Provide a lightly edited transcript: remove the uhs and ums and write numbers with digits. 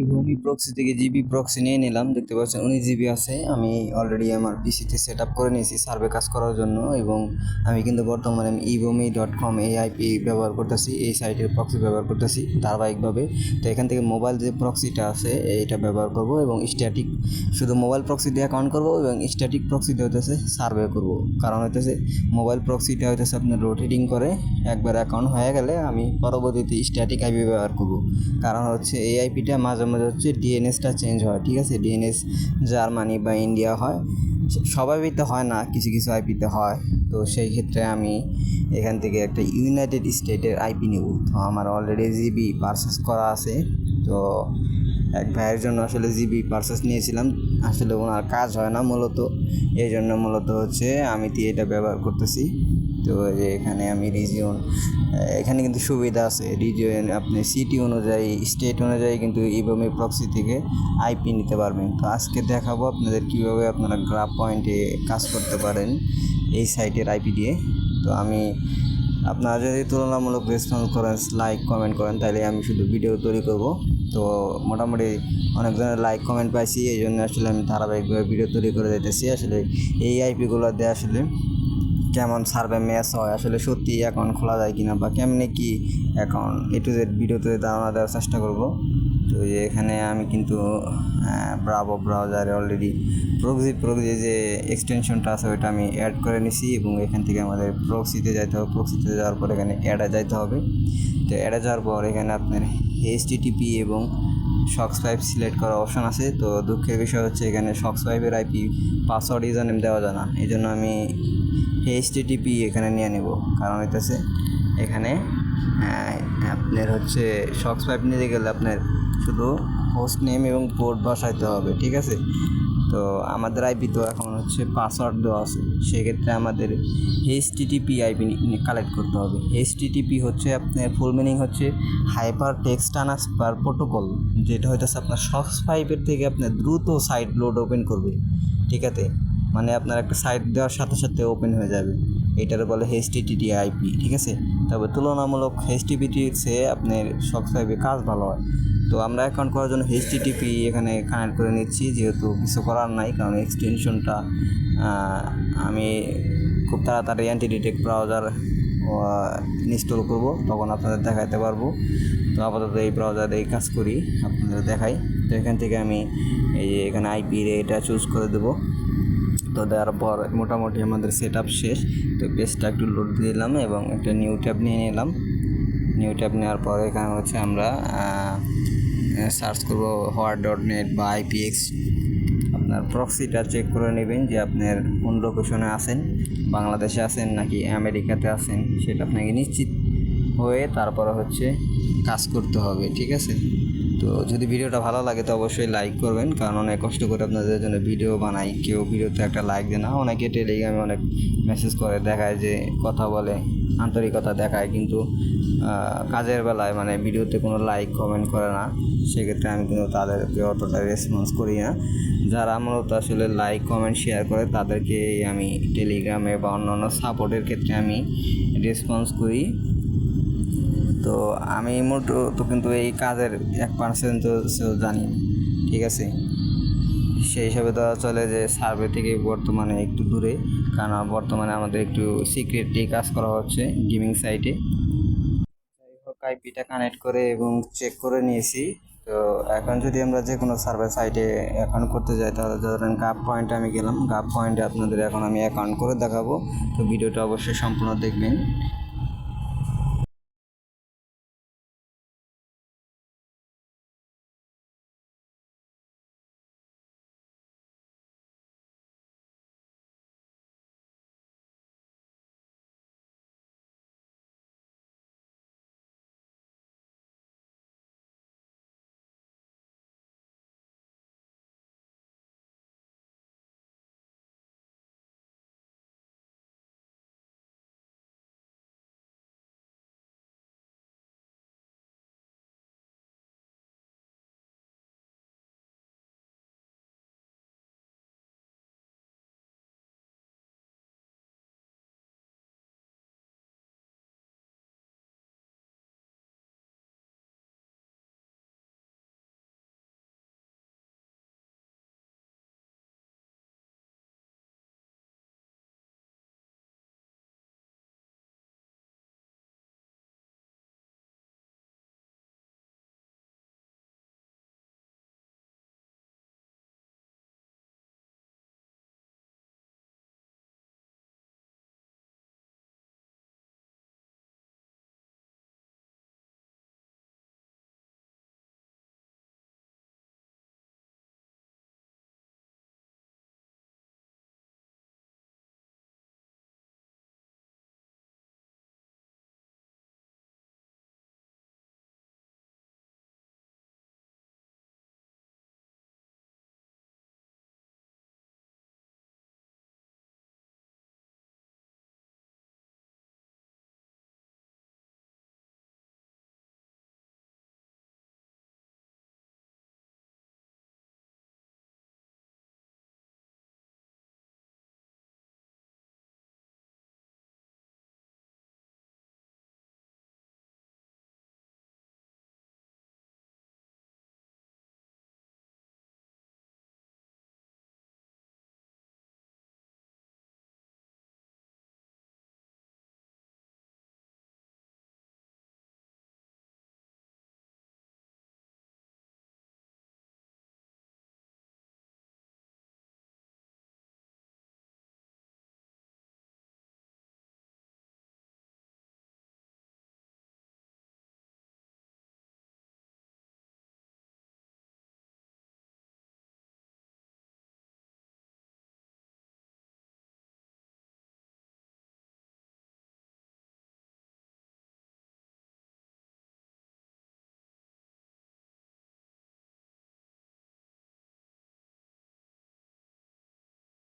ইভোমি proxy থেকে GB proxy নিয়ে নিলাম। দেখতে পাচ্ছেন 19 জিবি আছে। আমি অলরেডি আমার পিসিতে সেট আপ করে নিয়েছি সার্ভে কাজ করার জন্য, এবং আমি কিন্তু বর্তমানে ivomi.com এই আইপি ব্যবহার করতেছি, এই সাইটের প্রক্সি ব্যবহার করতেছি ধারাবাহিকভাবে। তো এখান থেকে মোবাইল যে প্রক্সিটা আছে এইটা ব্যবহার করব, এবং স্ট্যাটিক শুধু মোবাইল প্রক্সি দিয়ে অ্যাকাউন্ট করব, এবং স্ট্যাটিক প্রক্সি দিয়ে হইতেছে সার্ভে করব। কারণ হইতেছে মোবাইল প্রক্সিটা হইতেছে আপনার রোটেটিং করে, একবার অ্যাকাউন্ট হয়ে গেলে আমি পরবর্তীতে স্ট্যাটিক আইপি ব্যবহার করব। কারণ হচ্ছে এই আইপিটা মাঝে মাঝে হচ্ছে ডিএনএসটা চেঞ্জ হয়, ঠিক আছে? ডিএনএস জার্মানি বা ইন্ডিয়া হয়, সব আইপিতে হয় না, কিছু কিছু আইপিতে হয়। তো সেই ক্ষেত্রে আমি এখান থেকে একটা ইউনাইটেড স্টেটের আইপি নেব। তো আমার অলরেডি জিবি পারচেস করা আছে। তো এক ভাইয়ের জন্য আসলে জিবি পারচেস নিয়েছিলাম, আসলে ওনার কাজ হয় না মূলত, এই জন্য মূলত হচ্ছে আমি এটা ব্যবহার করতেছি। তো এখানে আমি রিজিয়ন, এখানে কিন্তু সুবিধা আছে, রিজিয়ন আপনি সিটি অনুযায়ী স্টেট অনুযায়ী কিন্তু ইভোমি প্রক্সি থেকে আইপি নিতে পারবেন। তো আজকে দেখাবো আপনাদের কীভাবে আপনারা গ্রাফ পয়েন্টে কাজ করতে পারেন এই সাইটের আইপি দিয়ে। তো আমি আপনারা যদি তুলনামূলক রেসপন্স করেন, লাইক কমেন্ট করেন, তাহলে আমি শুধু ভিডিও তৈরি করব। তো মোটামুটি অনেকজনের লাইক কমেন্ট পাইছি, এই জন্য আসলে আমি ধারাবাহিকভাবে ভিডিও তৈরি করে দিতেছি। আসলে এই আইপিগুলো দিয়ে আসলে কেমন সার্ভে ম্যাচ হয়, আসলে সত্যি অ্যাকাউন্ট খোলা যায় কিনা, বা কেমনে কি অ্যাকাউন্ট A to Z ভিডিওতে ধারণা দেওয়ার চেষ্টা করব। তো এখানে আমি কিন্তু ব্রাভো ব্রাউজারে অলরেডি প্রক্সি যে এক্সটেনশনটা আছে ওইটা আমি অ্যাড করে নিছি, এবং এখান থেকে আমাদের প্রক্সিতে যাইতে হবে। প্রক্সিতে যাওয়ার পর এখানে অ্যাডে যাইতে হবে। তো অ্যাডে যাওয়ার পর এখানে আপনার HTTP এবং সক্স5 সিলেক্ট করার অপশন আছে। তো দুঃখের বিষয় হচ্ছে এখানে সক্স5-এর আইপি পাসওয়ার্ড ইউজার নেম দেওয়া যায় না, এই জন্য আমি HTTP এখানে নিয়ে নেব। কারণ হইতেছে এখানে আপনার হচ্ছে সক্স5 নিতে গেলে আপনার শুধু হোস্ট নেম এবং পোর্ট বসাইতে হবে, ঠিক আছে? তো আমাদের আইপি তো এখন হচ্ছে পাসওয়ার্ড দেওয়া আছে, সেক্ষেত্রে আমাদের HTTP আইপি কালেক্ট করতে হবে। HTTP হচ্ছে আপনার ফুল মিনিং হচ্ছে হাইপার টেক্সট ট্রান্সফার প্রোটোকল, যেটা হইতেছে আপনার সক্স5-এর থেকে আপনার দ্রুত সাইট লোড ওপেন করবে, ঠিক আছে? মানে আপনার একটা সাইট দেওয়ার সাথে সাথে ওপেন হয়ে যাবে, এটার বলে HTTP আইপি, ঠিক আছে? তবে তুলনামূলক HTTPর চেয়ে আপনার সক্স5-এ কাজ ভালো হয়। তো আমরা অ্যাকাউন্ট করার জন্য HTTP এখানে কানেক্ট করে নিচ্ছি, যেহেতু কিছু করার নাই, কারণ এক্সটেনশনটা আমি খুব তাড়াতাড়ি অ্যান্টি ডিটেক্ট ব্রাউজার ইনস্টল করব, তখন আপনাদের দেখাতে পারবো। তো আপাতত এই ব্রাউজারে কাজ করি, আপনাদের দেখাই। তো এখান থেকে আমি এখানে আইপি এটা চুজ করে দেবো। তো দেওয়ার পর মোটামুটি আমাদের সেট আপ শেষ। তো পেজটা একটু লোড দিলাম এবং একটা নিউ ট্যাব নিয়ে নিলাম। নিউ ট্যাব নেওয়ার পর এখানে হচ্ছে আমরা সার্চ করব হোয়াট.নেট বা IPX। আপনার প্রক্সিটা চেক করে নেবেন যে আপনার কোন লোকেশনে আছেন, বাংলাদেশে আছেন নাকি আমেরিকাতে আছেন, সেটা আপনাকে নিশ্চিত হয়ে তারপরে হচ্ছে কাজ করতে হবে, ঠিক আছে? তো যদি ভিডিওটা ভালো লাগে তো অবশ্যই লাইক করবেন, কারণ অনেক কষ্ট করে আপনাদের জন্য ভিডিও বানাই। কেউ ভিডিওতে একটা লাইক দেয় না, অনেকে টেলিগ্রামে অনেক মেসেজ করে, দেখায় যে কথা বলে, আন্তরিকতা দেখায়, কিন্তু কাজের বেলায় মানে ভিডিওতে কোনো লাইক কমেন্ট করে না। সেক্ষেত্রে আমি কিন্তু তাদেরকে অতটা রেসপন্স করি না। যারা মূলত আসলে লাইক কমেন্ট শেয়ার করে তাদেরকে আমি টেলিগ্রামে বা অন্যান্য সাপোর্টের ক্ষেত্রে আমি রেসপন্স করি। তো আমি তো কিন্তু এই কাজের 1% জানি না, ঠিক আছে? সেই হিসাবে দেওয়া চলে যে সার্ভে থেকে বর্তমানে একটু দূরে, কারণ বর্তমানে আমাদের একটু সিক্রেটলি কাজ করা হচ্ছে গেমিং সাইটে। যাই হোক, আইপিটা কানেক্ট করে এবং চেক করে নিয়েছি। তো এখন যদি আমরা যে কোনো সার্ভে সাইটে অ্যাকাউন্ট করতে যাই, তাহলে ধরেন গাব পয়েন্টে আমি গেলাম। গাব পয়েন্টে আপনাদের এখন আমি অ্যাকাউন্ট করে দেখাবো। তো ভিডিওটা অবশ্যই সম্পূর্ণ দেখবেন।